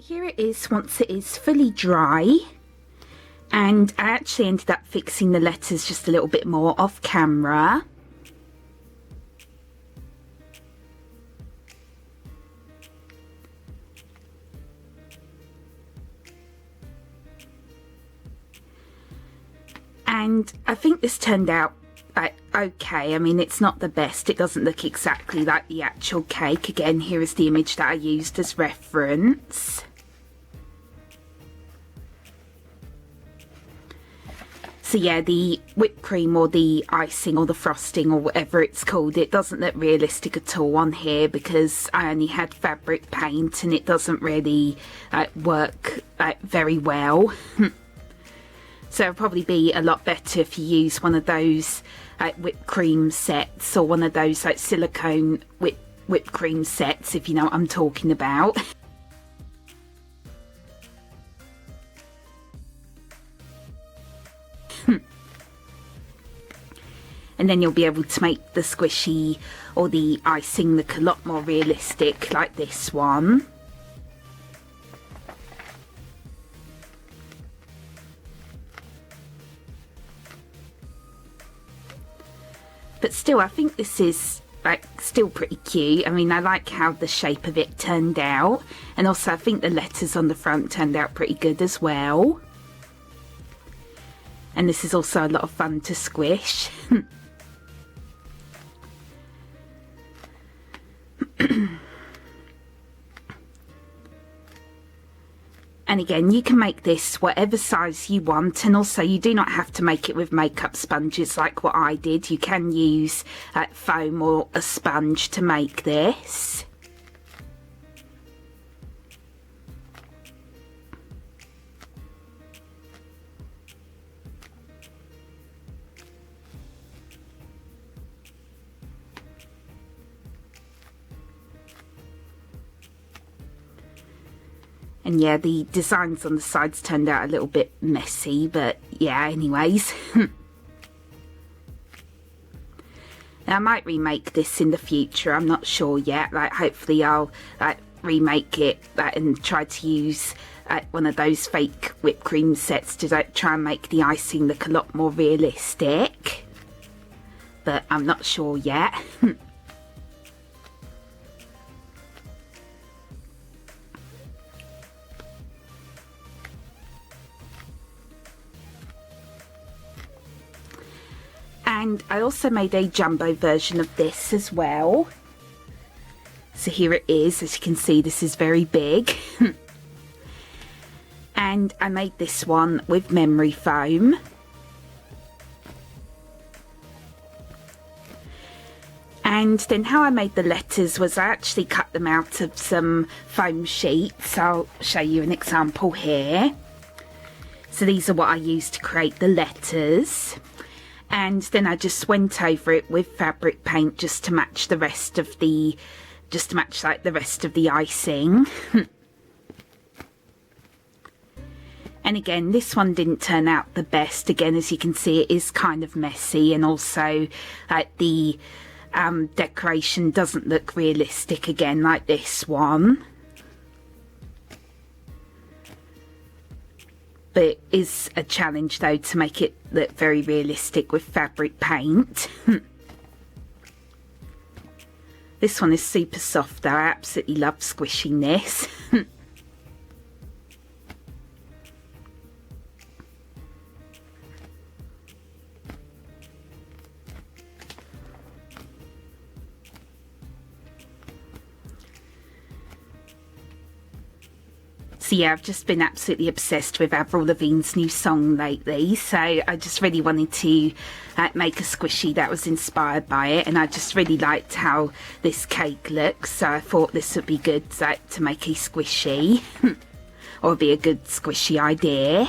Here it is once it is fully dry, and I actually ended up fixing the letters just a little bit more off camera. And I think this turned out okay. I mean, it's not the best. It doesn't look exactly like the actual cake. Again, here is the image that I used as reference. So yeah, the whipped cream or the icing or the frosting or whatever it's called, it doesn't look realistic at all on here because I only had fabric paint and it doesn't really work very well. So it'll probably be a lot better if you use one of those whipped cream sets or one of those silicone whipped cream sets, if you know what I'm talking about. And then you'll be able to make the squishy or the icing look a lot more realistic like this one. But still, I think this is still pretty cute. I mean, I like how the shape of it turned out, and also I think the letters on the front turned out pretty good as well. And this is also a lot of fun to squish. And again, you can make this whatever size you want, and also you do not have to make it with makeup sponges like what I did. You can use foam or a sponge to make this. And yeah, the designs on the sides turned out a little bit messy, but yeah, anyways. Now, I might remake this in the future, I'm not sure yet. Hopefully I'll remake it and try to use one of those fake whipped cream sets to try and make the icing look a lot more realistic. But I'm not sure yet. And I also made a jumbo version of this as well. So here it is. As you can see, this is very big. And I made this one with memory foam. And then how I made the letters was I actually cut them out of some foam sheets. I'll show you an example here. So these are what I used to create the letters. And then I just went over it with fabric paint just to match the rest of the, the rest of the icing. And again, this one didn't turn out the best. Again, as you can see, it is kind of messy, and also the decoration doesn't look realistic again like this one. But it is a challenge though to make it look very realistic with fabric paint. This one is super soft though. I absolutely love squishing this. So yeah, I've just been absolutely obsessed with Avril Lavigne's new song lately, so I just really wanted to make a squishy that was inspired by it, and I just really liked how this cake looks, so I thought this would be good to make a squishy, or be a good squishy idea.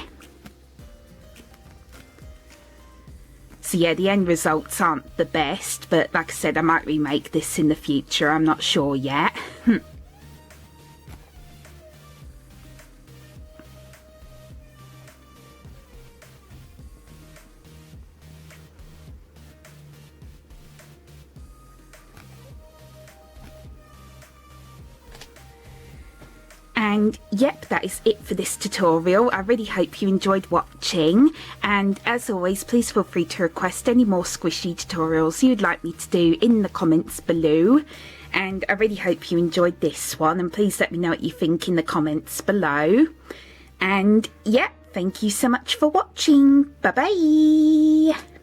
So yeah, the end results aren't the best, but like I said, I might remake this in the future, I'm not sure yet. And yep, that is it for this tutorial. I really hope you enjoyed watching, and as always, please feel free to request any more squishy tutorials you'd like me to do in the comments below. And I really hope you enjoyed this one, and please let me know what you think in the comments below. And yeah, thank you so much for watching. Bye bye.